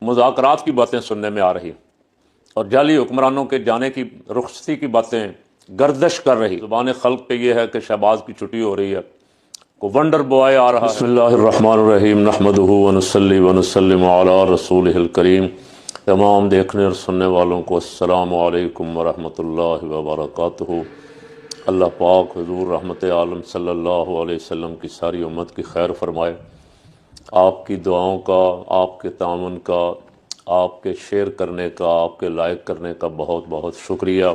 मुज़ाकरात की बातें सुनने में आ रही और जाली हुक्मरानों के जाने की रुखसती की बातें गर्दिश कर रही। ज़ुबान खल्क पे ये है कि शहबाज की छुट्टी हो रही है, को वंडर बॉय आ रहा है। बिस्मिल्लाहिर्रहमानिर्रहीम नहमदुहु व नुसल्ली व नुसल्लिमु अला रसूलिहिल करीम। तमाम देखने और सुनने वालों को अस्सलामु अलैकुम व रहमतुल्लाहि व बरकातुहू। अल्लाह पाक हुज़ूर रहमत आलम सल्लल्लाहु अलैहि वसल्लम की सारी उम्मत की खैर फरमाए। आपकी दुआओं का, आपके तामुन का, आपके शेयर करने का, आपके लाइक करने का बहुत बहुत शुक्रिया।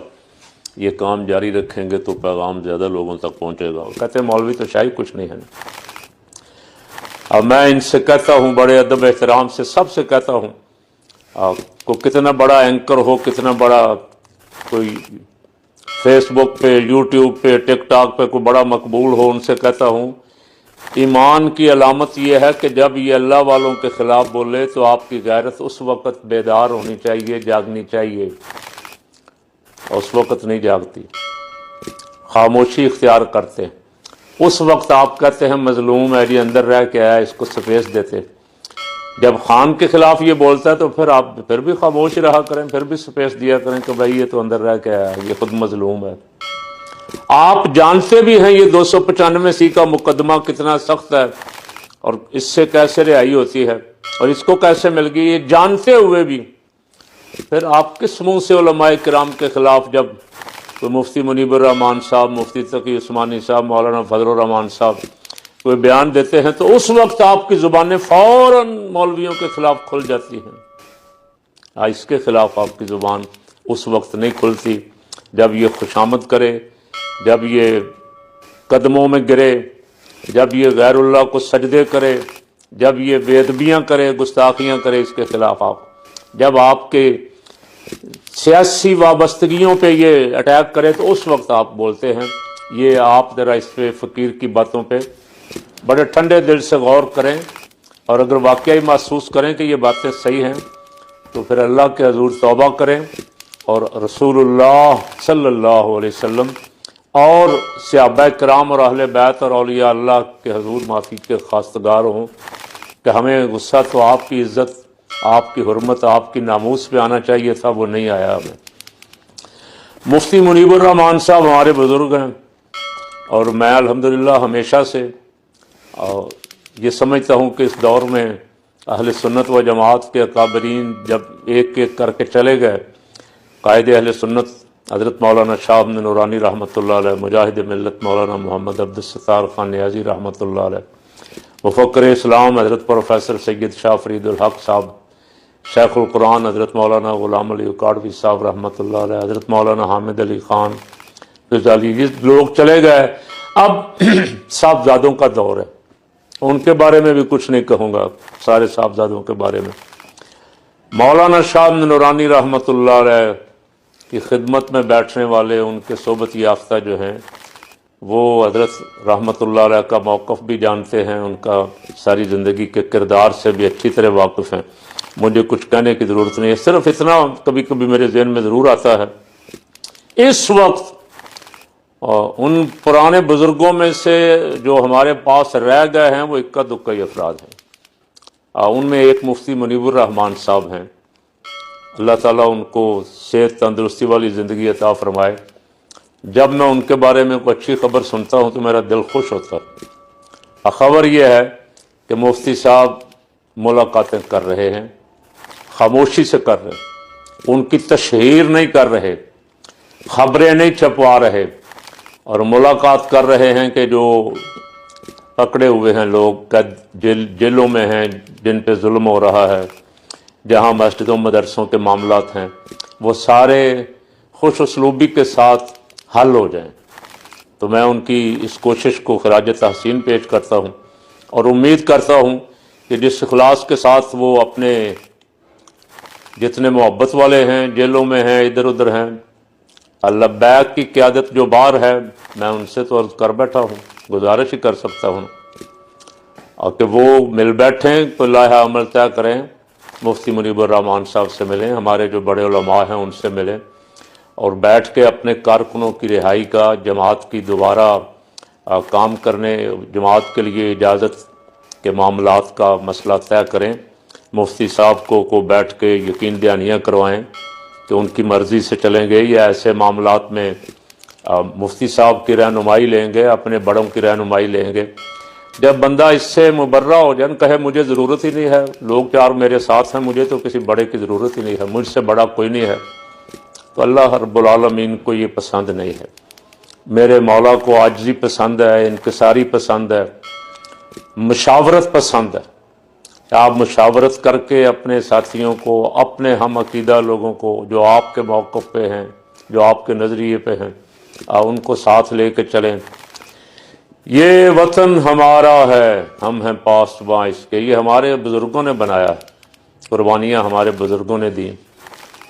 ये काम जारी रखेंगे तो पैगाम ज़्यादा लोगों तक पहुँचेगा। कहते हैं मौलवी तो शायद कुछ नहीं है। अब मैं इनसे कहता हूँ, बड़े अदब एहतराम से सबसे कहता हूँ, को कितना बड़ा एंकर हो, कितना बड़ा कोई फेसबुक पे, यूट्यूब पे, टिकटॉक पे कोई बड़ा मकबूल हो, उनसे कहता हूँ ईमान की अलामत यह है कि जब ये अल्लाह वालों के ख़िलाफ़ बोले तो आपकी गैरत उस वक़्त बेदार होनी चाहिए, जागनी चाहिए, और उस वक़्त नहीं जागती, खामोशी इख्तियार करते हैं। उस वक्त आप कहते हैं मजलूम है जी, अंदर रह के आया, इसको स्पेस देते। जब खान के ख़िलाफ़ ये बोलता है तो फिर आप फिर भी खामोश रहा करें, फिर भी स्पेस दिया करें कि भाई ये तो अंदर रह के आया, ये खुद मजलूम है। आप जानते भी हैं ये 295C का मुकदमा कितना सख्त है और इससे कैसे रिहाई होती है और इसको कैसे मिल गई, ये जानते हुए भी फिर आप किस मुंह से उलमाए किराम के खिलाफ जब कोई मुफ्ती मुनीबुर रहमान साहब, मुफ्ती तकी उस्मानी साहब, मौलाना फजलुर रहमान साहब कोई बयान देते हैं तो उस वक्त आपकी ज़ुबानें फ़ौरन मौलवियों के खिलाफ खुल जाती हैं। इसके खिलाफ आपकी ज़ुबान उस वक्त नहीं खुलती जब ये खुशामद करे, जब ये कदमों में गिरे, जब ये गैरुल्लाह को सजदे करे, जब ये बेअदबियाँ करे, गुस्ताखियाँ करे, इसके खिलाफ आप जब आपके सियासी वाबस्तगियों पे ये अटैक करे तो उस वक्त आप बोलते हैं। ये आप ज़रा इस पे फ़कीर की बातों पे बड़े ठंडे दिल से गौर करें और अगर वाकई महसूस करें कि ये बातें सही हैं तो फिर अल्लाह के हजूर तौबा करें और रसूलुल्लाह सल्लल्लाहु अलैहि वसल्लम और सहाबा किराम और अहले बैत और औलिया अल्लाह के हजूर माफ़ी के खास्तगार हों कि हमें गुस्सा तो आपकी इज़्ज़त, आपकी हुर्मत, आपकी नामूस पे आना चाहिए था, वो नहीं आया हमें। मुफ्ती मुनीबुर रहमान साहब हमारे बुज़ुर्ग हैं और मैं अल्हम्दुलिल्लाह हमेशा से ये समझता हूँ कि इस दौर में अहले सुन्नत व जमात के अकाबरीन जब एक एक करके चले गए, कायदे अहले सुन्नत हज़रत मौलाना शाह अहमद नूरानी रहमतुल्लाह अलैह, मुजाहिद मिल्लत मौलाना मोहम्मद अब्दुस्सत्तार खान नियाज़ी रहमतुल्लाह अलैह, मुफ़क्किर इस्लाम हज़रत प्रोफेसर सैयद शाह फरीदुल हक साहब, शेखुल कुरान हज़रत मौलाना ग़ुलाम अली काडवी साहब रहमतुल्लाह अलैह, हज़रत मौलाना हामिद अली ख़ान ग़ज़ाली, ये लोग चले गए। अब साहबजादों का दौर है, उनके बारे में भी कुछ नहीं कहूँगा, सारे साहबजादों के बारे में। मौलाना शाह नूरानी रहमतुल्लाह अलैह की खिदमत में बैठने वाले, उनके सोबत याफ्ता जो हैं वो हज़रत रहमतुल्लाह अलैह का मौक़िफ़ भी जानते हैं, उनका सारी ज़िंदगी के किरदार से भी अच्छी तरह वाकिफ़ हैं। मुझे कुछ कहने की ज़रूरत नहीं है, सिर्फ इतना कभी कभी मेरे ज़हन में ज़रूर आता है, इस वक्त उन पुराने बुज़ुर्गों में से जो हमारे पास रह गए हैं वो इक्का दुक्का ही अफराद हैं। उनमें एक मुफ्ती मुनीबुर रहमान साहब हैं, अल्लाह ताला उनको सेहत तंदुरुस्ती वाली ज़िंदगी अता फ़रमाए। जब मैं उनके बारे में कोई अच्छी खबर सुनता हूँ तो मेरा दिल खुश होता है। खबर यह है कि मुफ्ती साहब मुलाकातें कर रहे हैं, खामोशी से कर रहे हैं, उनकी तशहीर नहीं कर रहे, खबरें नहीं छपवा रहे और मुलाकात कर रहे हैं कि जो पकड़े हुए हैं लोग, जेलों में हैं, जिन पे जुल्म हो रहा है, जहाँ मस्जिदों मदरसों के मामलात हैं, वो सारे खुश उसलूबी के साथ हल हो जाएं। तो मैं उनकी इस कोशिश को खराज तहसीन पेश करता हूँ और उम्मीद करता हूँ कि जिस इखलास के साथ वो अपने जितने मोहब्बत वाले हैं, जेलों में हैं, इधर उधर हैं, लब्बैक की क़यादत जो बार है, मैं उनसे तो अर्ज़ कर बैठा हूँ, गुजारिश ही कर सकता हूँ और कि वो मिल बैठें, कोई लाहा अमल तय करें, मुफ्ती मुनीबुर रहमान साहब से मिलें, हमारे जो बड़े उलमा हैं उनसे मिलें और बैठ के अपने कारकुनों की रिहाई का, जमात की दोबारा काम करने, जमात के लिए इजाज़त के मामलात का मसला तय करें मुफ्ती साहब को बैठ के यकीन दहानियाँ करवाएं कि उनकी मर्ज़ी से चलेंगे या ऐसे मामलात में मुफ्ती साहब की रहनुमाई लेंगे, अपने बड़ों की रहनुमाई लेंगे। जब बंदा इससे मुबर्रा हो जाए, कहे मुझे ज़रूरत ही नहीं है, लोग चार मेरे साथ हैं, मुझे तो किसी बड़े की ज़रूरत ही नहीं है, मुझसे बड़ा कोई नहीं है, तो अल्लाह रब्बुल आलमीन को ये पसंद नहीं है। मेरे मौला को आजिज़ी पसंद है, इनकिसारी पसंद है, मुशावरत पसंद है। आप मुशावरत करके अपने साथियों को, अपने हम अकीदा लोगों को जो आपके मौक़िफ़ पे हैं, जो आपके नज़रिए पे हैं, उनको साथ लेके चलें। ये वतन हमारा है, हम हैं पासबां इसके, ये हमारे बुज़ुर्गों ने बनाया है, कुर्बानियाँ हमारे बुज़ुर्गों ने दी।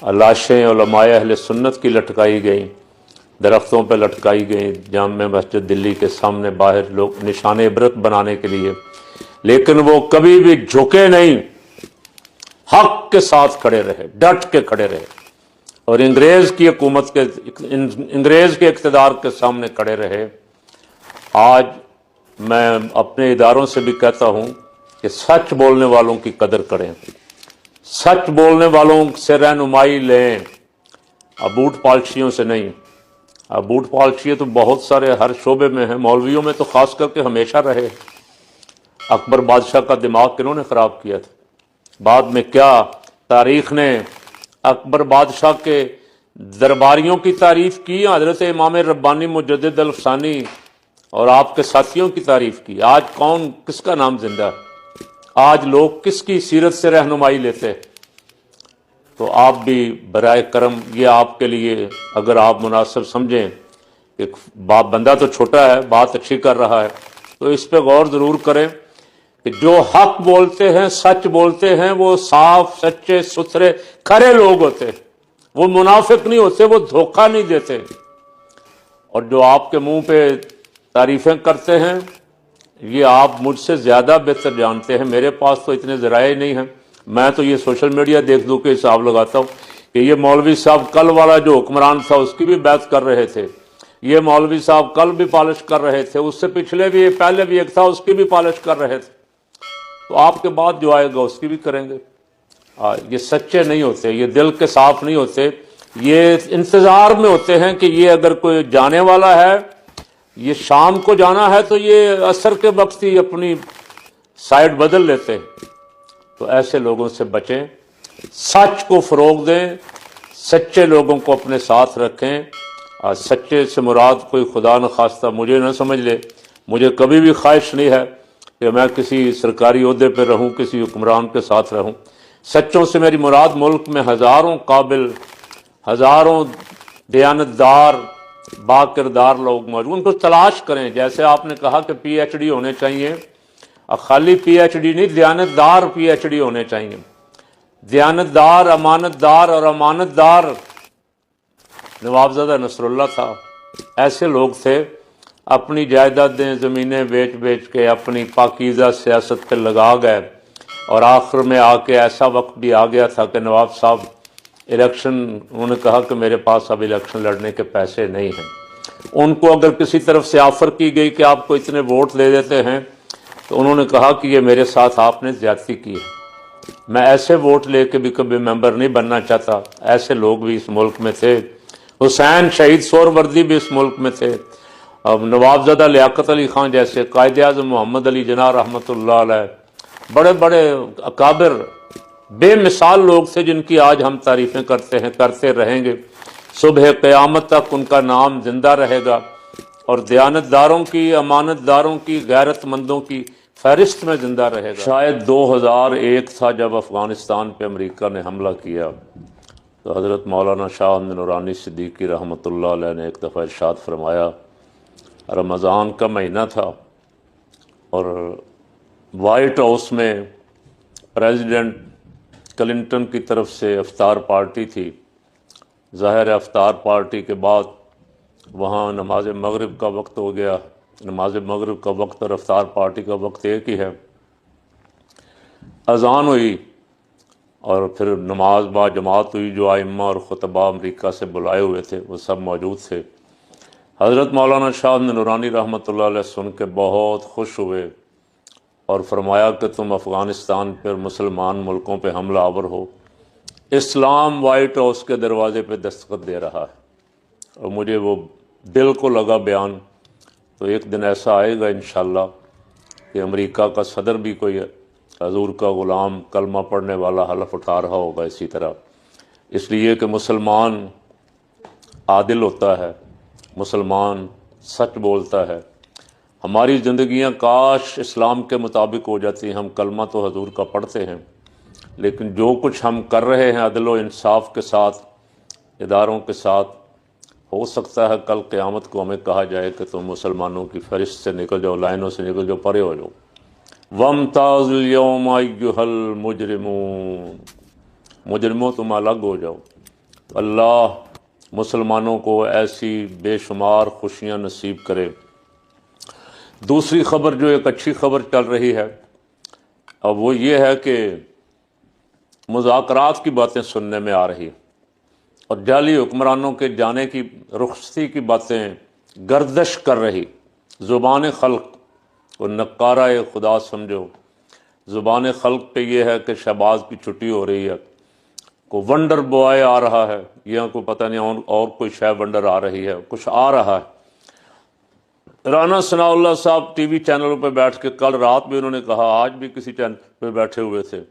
लाशें उलमाए अहले सुन्नत की लटकाई गई, दरख्तों पर लटकाई गई, जामे मस्जिद दिल्ली के सामने बाहर लोग निशान इबरत बनाने के लिए, लेकिन वो कभी भी झुके नहीं, हक के साथ खड़े रहे, डट के खड़े रहे और अंग्रेज की हुकूमत के, अंग्रेज के इक़्तिदार के सामने खड़े रहे। आज मैं अपने इदारों से भी कहता हूँ कि सच बोलने वालों की कदर करें, सच बोलने वालों से रहनुमाई लें, बूट पालशियों से नहीं। बूट पालशिए तो बहुत सारे हर शोबे में हैं, मौलवियों में तो ख़ास करके हमेशा रहे। अकबर बादशाह का दिमाग किन्होंने ख़राब किया था? बाद में क्या तारीख़ ने अकबर बादशाह के दरबारियों की तारीफ़ की, हज़रत इमाम रब्बानी मुजद्दिद अल-अफ़सानी और आपके साथियों की तारीफ़ की। आज कौन, किसका नाम जिंदा है? आज लोग किसकी सीरत से रहनुमाई लेते हैं? तो आप भी बराए करम, ये आपके लिए अगर आप मुनासिब समझें कि बंदा तो छोटा है, बात अच्छी कर रहा है, तो इस पे गौर ज़रूर करें कि जो हक बोलते हैं, सच बोलते हैं, वो साफ सच्चे सुथरे खरे लोग होते हैं, वो मुनाफिक नहीं होते, वो धोखा नहीं देते। और जो आपके मुंह पे तारीफ़ें करते हैं, ये आप मुझसे ज़्यादा बेहतर जानते हैं, मेरे पास तो इतने ज़राए नहीं हैं। मैं तो ये सोशल मीडिया देख दो के हिसाब लगाता हूँ कि ये मौलवी साहब कल वाला जो हुक्मरान था उसकी भी बात कर रहे थे, ये मौलवी साहब कल भी पॉलिश कर रहे थे, उससे पिछले भी, पहले भी एक था, उसकी भी पॉलिश कर रहे थे, तो आपके बाद जो आएगा उसकी भी करेंगे। ये सच्चे नहीं होते, ये दिल के साफ नहीं होते, ये इंतज़ार में होते हैं कि ये अगर कोई जाने वाला है, ये शाम को जाना है, तो ये असर के वक्त ही अपनी साइड बदल लेते हैं। तो ऐसे लोगों से बचें, सच को फ़रोग़ दें, सच्चे लोगों को अपने साथ रखें। सच्चे से मुराद कोई खुदा न खास्ता मुझे न समझ ले, मुझे कभी भी ख्वाहिश नहीं है कि मैं किसी सरकारी ओहदे पर रहूं, किसी हुक्मरान के साथ रहूं। सच्चों से मेरी मुराद मुल्क में हज़ारों काबिल, हज़ारों दयानतदार, बाकिरदार लोग मौजूद, उनको तलाश करें। जैसे आपने कहा कि PhD होने चाहिए, खाली PhD नहीं, दयानतदार PhD होने चाहिए। दयानतदार, अमानतदार, और अमानतदार नवाबजादा नसरुल्लाह था। ऐसे लोग थे, अपनी जायदादें, ज़मीनें बेच बेच के अपनी पाकीज़ा सियासत पे लगा गए, और आखिर में आके ऐसा वक्त भी आ गया था कि नवाब साहब इलेक्शन, उन्होंने कहा कि मेरे पास अब इलेक्शन लड़ने के पैसे नहीं हैं। उनको अगर किसी तरफ से ऑफ़र की गई कि आपको इतने वोट दे देते हैं, तो उन्होंने कहा कि ये मेरे साथ आपने ज़्यादती की है, मैं ऐसे वोट लेके भी कभी मेंबर नहीं बनना चाहता। ऐसे लोग भी इस मुल्क में थे। हुसैन शहीद सोहरवर्दी भी इस मुल्क में थे। अब नवाबजादा लियाकत अली खान जैसे, कायदे आज़म मोहम्मद अली जिन्ना रहमतुल्लाह अलैह, बड़े बड़े अकाबिर बेमिसाल लोग थे, जिनकी आज हम तारीफ़ें करते हैं, करते रहेंगे, सुबह क़यामत तक उनका नाम जिंदा रहेगा, और दयानतदारों की, अमानतदारों की, गैरतमंदों की फहरिस्त में जिंदा रहेगा। शायद 2001 था जब अफ़गानिस्तान पे अमेरिका ने हमला किया, तो हज़रत मौलाना शाह अहमद नूरानी सिद्दीकी रहमतुल्लाह अलैह ने एक दफ़ा इरशाद फरमाया, रमज़ान का महीना था और वाइट हाउस में प्रेसिडेंट क्लिंटन की तरफ से इफ्तार पार्टी थी। ज़ाहिर है इफ्तार पार्टी के बाद वहाँ नमाज मगरिब का वक्त हो गया। नमाज मगरिब का वक्त और इफ्तार पार्टी का वक्त एक ही है। अज़ान हुई और फिर नमाज बा जमात हुई। जो आइम्मा और खुतबा अमरीका से बुलाए हुए थे वो सब मौजूद थे। हज़रत मौलाना शाह नूरानी रहमतुल्लाह अलैह सुन के बहुत खुश हुए اور فرمایا کہ تم افغانستان پر مسلمان ملکوں پہ حملہ آور ہو، اسلام وائٹ ہاؤس کے دروازے پہ دستخط دے رہا ہے۔ اور مجھے وہ دل کو لگا بیان، تو ایک دن ایسا آئے گا انشاءاللہ کہ امریکہ کا صدر بھی کوئی حضور کا غلام کلمہ پڑھنے والا حلف اٹھا رہا ہوگا اسی طرح۔ اس لیے کہ مسلمان عادل ہوتا ہے، مسلمان سچ بولتا ہے۔ ہماری زندگیاں کاش اسلام کے مطابق ہو جاتی ہیں۔ ہم کلمہ تو حضور کا پڑھتے ہیں، لیکن جو کچھ ہم کر رہے ہیں عدل و انصاف کے ساتھ، اداروں کے ساتھ، ہو سکتا ہے کل قیامت کو ہمیں کہا جائے کہ تم مسلمانوں کی فہرست سے نکل جاؤ، لائنوں سے نکل جاؤ، پرے ہو جاؤ۔ وَامْتَازُوا الْيَوْمَ أَيُّهَا الْمُجْرِمُونَ، مجرموں تم الگ ہو جاؤ۔ اللہ مسلمانوں کو ایسی بے شمار خوشیاں نصیب کرے۔ دوسری خبر جو ایک اچھی خبر چل رہی ہے، اب وہ یہ ہے کہ مذاکرات کی باتیں سننے میں آ رہی اور جعلی حکمرانوں کے جانے کی رخصتی کی باتیں گردش کر رہی۔ زبان خلق کو نقارہ خدا سمجھو۔ زبان خلق پہ یہ ہے کہ شہباز کی چھٹی ہو رہی ہے، کو ونڈر بوائے آ رہا ہے، یا کوئی پتہ نہیں اور کوئی شے ونڈر آ رہی ہے، کچھ آ رہا ہے۔ رانا ثناء اللہ صاحب ٹی وی چینلوں پہ بیٹھ کے کل رات بھی انہوں نے کہا، آج بھی کسی چینل پہ بیٹھے ہوئے تھے،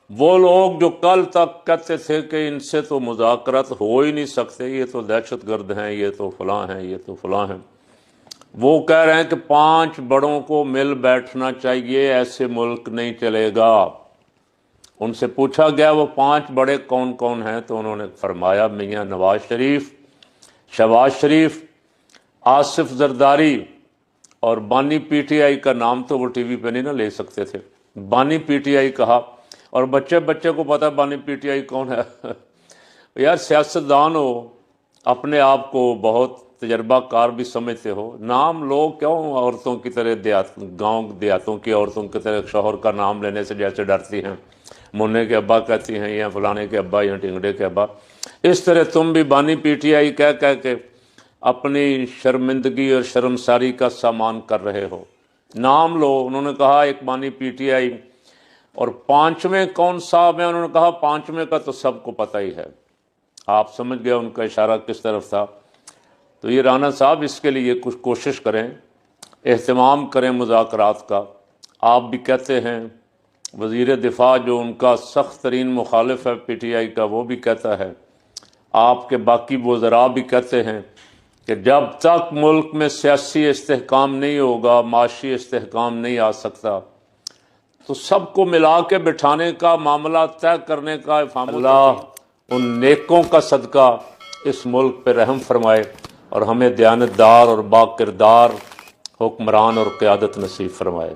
وہ لوگ جو کل تک کہتے تھے کہ ان سے تو مذاکرات ہو ہی نہیں سکتے، یہ تو دہشت گرد ہیں، یہ تو فلاں ہیں، یہ تو فلاں ہیں، وہ کہہ رہے ہیں کہ 5 بڑوں کو مل بیٹھنا چاہیے، ایسے ملک نہیں چلے گا۔ ان سے پوچھا گیا وہ 5 بڑے کون کون ہیں، تو انہوں نے فرمایا میاں نواز شریف، شہباز شریف، آصف زرداری اور بانی پی ٹی آئی کا نام تو وہ ٹی وی پہ نہیں نہ لے سکتے تھے، بانی پی ٹی آئی کہا، اور بچے کو پتا بانی پی ٹی آئی کون ہے۔ یار سیاستدان ہو، اپنے آپ کو بہت تجربہ کار بھی سمجھتے ہو، نام لو کیوں عورتوں کی طرح، گاؤں دیہاتوں کی عورتوں کی طرح شوہر کا نام لینے سے جیسے ڈرتی ہیں، منع کے ابا کہتی ہیں یا فلانے کے ابا یا ٹنگڑے کے ابا، اس طرح تم بھی بانی پی ٹی آئی کہہ کے اپنی شرمندگی اور شرمساری کا سامان کر رہے ہو، نام لو۔ انہوں نے کہا ایک بانی پی ٹی آئی، اور 5ویں کون صاحب ہیں؟ انہوں نے کہا 5ویں کا تو سب کو پتہ ہی ہے۔ آپ سمجھ گئے ان کا اشارہ کس طرف تھا۔ تو یہ رانا صاحب اس کے لیے کچھ کوشش کریں، اہتمام کریں مذاکرات کا۔ آپ بھی کہتے ہیں، وزیر دفاع جو ان کا سخت ترین مخالف ہے پی ٹی آئی کا، وہ بھی کہتا ہے، آپ کے باقی وزراء بھی کہتے ہیں کہ جب تک ملک میں سیاسی استحکام نہیں ہوگا، معاشی استحکام نہیں آ سکتا، تو سب کو ملا کے بٹھانے کا معاملہ طے کرنے کا اللہ ان نیکوں کا صدقہ اس ملک پہ رحم فرمائے اور ہمیں دیانتدار اور با کردار حکمران اور قیادت نصیب فرمائے۔